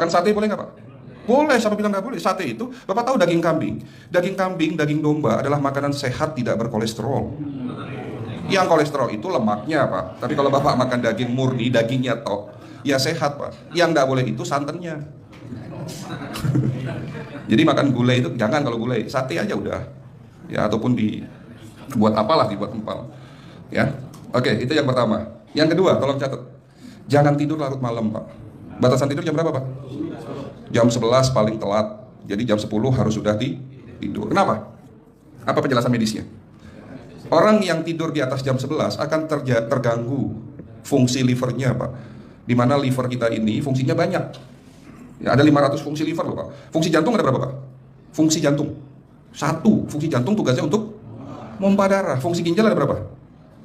Makan sate boleh nggak Pak? Boleh, siapa bilang nggak boleh? Sate itu, Bapak tahu daging kambing. Daging kambing, daging domba adalah makanan sehat, tidak berkolesterol. Yang kolesterol itu lemaknya Pak. Tapi kalau Bapak makan daging murni, dagingnya tok, ya sehat Pak. Yang nggak boleh itu santannya. Jadi makan gulai itu jangan, kalau gulai, sate aja udah. Ya, ataupun dibuat apalah, dibuat empal. Ya. Oke, itu yang pertama. Yang kedua, tolong catat. Jangan tidur larut malam, Pak. Batasan tidur jam berapa, Pak? Jam 11 paling telat. Jadi jam 10 harus sudah tidur. Kenapa? Apa penjelasan medisnya? Orang yang tidur di atas jam 11 akan terganggu fungsi livernya, Pak. Di mana liver kita ini fungsinya banyak. Ya, ada 500 fungsi liver loh, Pak. Fungsi jantung ada berapa, Pak? Fungsi jantung. 1. Fungsi jantung tugasnya untuk pompa darah. Fungsi ginjal ada berapa?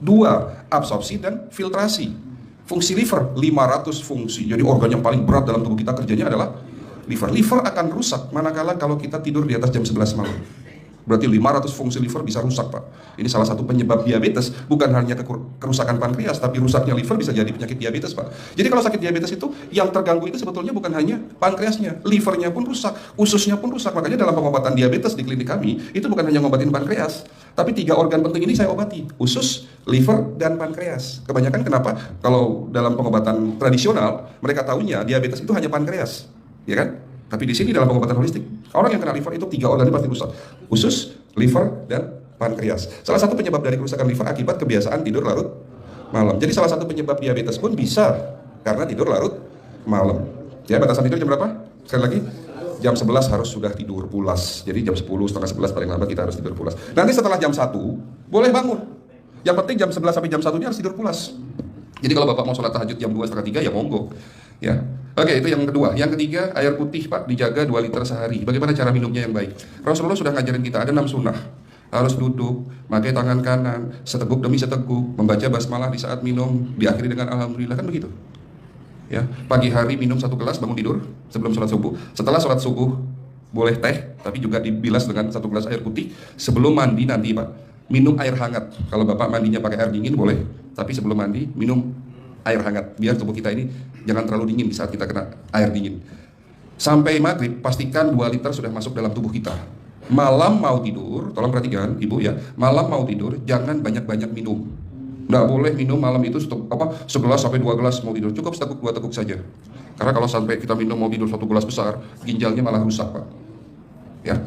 2. Absorpsi dan filtrasi. Fungsi liver 500 fungsi. Jadi organ yang paling berat dalam tubuh kita kerjanya adalah liver. Liver akan rusak manakala kalau kita tidur di atas jam 11 malam. Berarti 500 fungsi liver bisa rusak, Pak. Ini salah satu penyebab diabetes, bukan hanya kerusakan pankreas, tapi rusaknya liver bisa jadi penyakit diabetes, Pak. Jadi kalau sakit diabetes itu, yang terganggu itu sebetulnya bukan hanya pankreasnya, livernya pun rusak, ususnya pun rusak. Makanya dalam pengobatan diabetes di klinik kami, itu bukan hanya ngobatin pankreas, tapi 3 organ penting ini saya obati, usus, liver, dan pankreas. Kebanyakan kenapa? Kalau dalam pengobatan tradisional, mereka tahunya diabetes itu hanya pankreas, ya kan? Tapi di sini dalam pengobatan holistik, orang yang kena liver itu 3 organ pasti rusak. Usus, liver, dan pankreas. Salah satu penyebab dari kerusakan liver akibat kebiasaan tidur larut malam. Jadi salah satu penyebab diabetes pun bisa karena tidur larut malam. Ya, batasan tidur jam berapa? Sekali lagi, jam 11 harus sudah tidur pulas. Jadi jam 10, setengah 11 paling lambat kita harus tidur pulas. Nanti setelah jam 1, boleh bangun. Yang penting jam 11 sampai jam 1 ini harus tidur pulas. Jadi kalau Bapak mau sholat tahajud jam 2, setengah 3, ya monggo. Ya. Oke, itu yang kedua. Yang ketiga, air putih, Pak, dijaga 2 liter sehari. Bagaimana cara minumnya yang baik? Rasulullah sudah ngajarin kita, ada 6 sunnah. Harus duduk, pakai tangan kanan, seteguk demi seteguk, membaca basmalah di saat minum, diakhiri dengan alhamdulillah, kan begitu. Ya, pagi hari minum 1 gelas, bangun tidur sebelum sholat subuh. Setelah sholat subuh, boleh teh, tapi juga dibilas dengan 1 gelas air putih. Sebelum mandi nanti, Pak, minum air hangat. Kalau Bapak mandinya pakai air dingin, boleh. Tapi sebelum mandi, minum air hangat, biar tubuh kita ini jangan terlalu dingin di saat kita kena air dingin. Sampai maghrib, pastikan 2 liter sudah masuk dalam tubuh kita. Malam mau tidur, tolong perhatikan Ibu ya, malam mau tidur jangan banyak-banyak minum. Nggak boleh minum malam itu segelas sampai 2 gelas mau tidur, cukup seteguk 2 teguk saja. Karena kalau sampai kita minum mau tidur 1 gelas besar, ginjalnya malah rusak, Pak. Ya.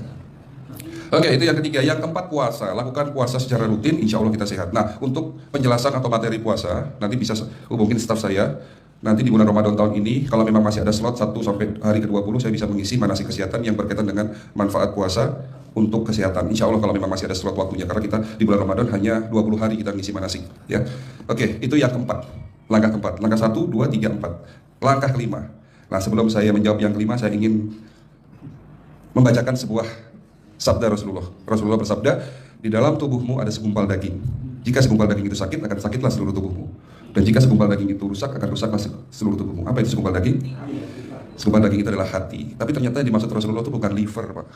Oke, itu yang ketiga. Yang keempat, puasa. Lakukan puasa secara rutin, insya Allah kita sehat. Nah, untuk penjelasan atau materi puasa, nanti bisa hubungin staf saya. Nanti di bulan Ramadan tahun ini, kalau memang masih ada slot 1 sampai hari ke-20, saya bisa mengisi manasik kesehatan yang berkaitan dengan manfaat puasa untuk kesehatan. Insya Allah kalau memang masih ada slot waktunya, karena kita di bulan Ramadan hanya 20 hari kita mengisi manasik. Ya. Oke, itu yang keempat. Langkah keempat. Langkah 1, 2, 3, 4. Langkah kelima. Nah, sebelum saya menjawab yang kelima, saya ingin membacakan sebuah sabda Rasulullah. Rasulullah bersabda, di dalam tubuhmu ada segumpal daging. Jika segumpal daging itu sakit, akan sakitlah seluruh tubuhmu. Dan jika segumpal daging itu rusak, akan rusaklah seluruh tubuhmu. Apa itu segumpal daging? Segumpal daging itu adalah hati. Tapi ternyata yang dimaksud Rasulullah itu bukan liver, Pak.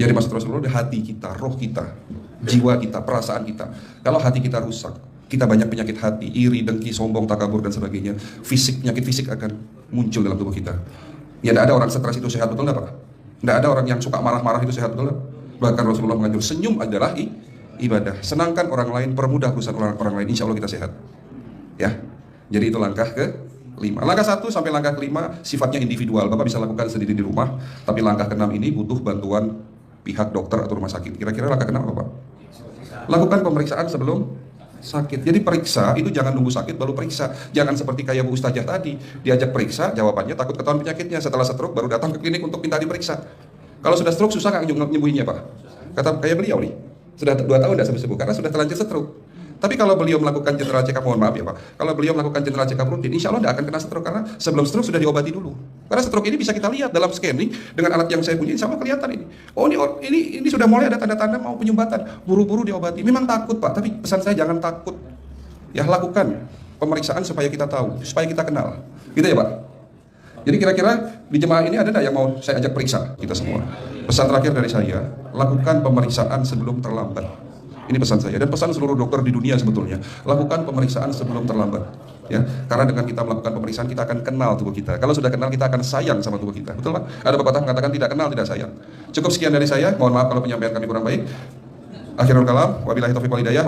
Yang dimaksud Rasulullah adalah hati kita, roh kita, jiwa kita, perasaan kita. Kalau hati kita rusak, kita banyak penyakit hati, iri, dengki, sombong, takabur, dan sebagainya. Penyakit fisik akan muncul dalam tubuh kita. Ya, tidak ada orang stres itu sehat, betul nggak, Pak? Tidak ada orang yang suka marah-marah itu sehat, betul. Bahkan Rasulullah mengajar senyum adalah ibadah. Senangkan orang lain, permudah urusan orang lain, insya Allah kita sehat. Ya, jadi itu langkah ke-5. Langkah 1 sampai langkah ke-5 sifatnya individual. Bapak bisa lakukan sendiri di rumah. Tapi langkah ke-6 ini butuh bantuan pihak dokter atau rumah sakit. Kira-kira langkah ke-6 apa, Pak? Lakukan pemeriksaan sebelum sakit. Jadi periksa itu jangan nunggu sakit baru periksa. Jangan seperti kayak Bu Ustazah tadi, diajak periksa, jawabannya takut ketahuan penyakitnya. Setelah stroke baru datang ke klinik untuk minta diperiksa. Kalau sudah stroke susah nggak nyembuhinnya, Pak? Kata kayak beliau nih, sudah 2 tahun tidak sembuh karena sudah terlanjur stroke. Tapi kalau beliau melakukan general check up, mohon maaf ya Pak, kalau beliau melakukan general check up rutin, insya Allah tidak akan kena stroke karena sebelum stroke sudah diobati dulu. Karena stroke ini bisa kita lihat dalam scanning dengan alat yang saya punya, insya Allah kelihatan ini. Oh ini sudah mulai ada tanda-tanda mau penyumbatan, buru-buru diobati. Memang takut Pak, tapi pesan saya jangan takut. Ya lakukan pemeriksaan supaya kita tahu, supaya kita kenal. Gitu ya Pak. Jadi kira-kira di jemaah ini ada yang mau saya ajak periksa kita semua. Pesan terakhir dari saya, lakukan pemeriksaan sebelum terlambat. Ini pesan saya dan pesan seluruh dokter di dunia sebetulnya. Lakukan pemeriksaan sebelum terlambat. Ya, karena dengan kita melakukan pemeriksaan kita akan kenal tubuh kita. Kalau sudah kenal kita akan sayang sama tubuh kita. Betul Pak? Ada pepatah mengatakan tidak kenal tidak sayang. Cukup sekian dari saya. Mohon maaf kalau penyampaian kami kurang baik. Akhirul kalam, wabillahi taufiq wal hidayah.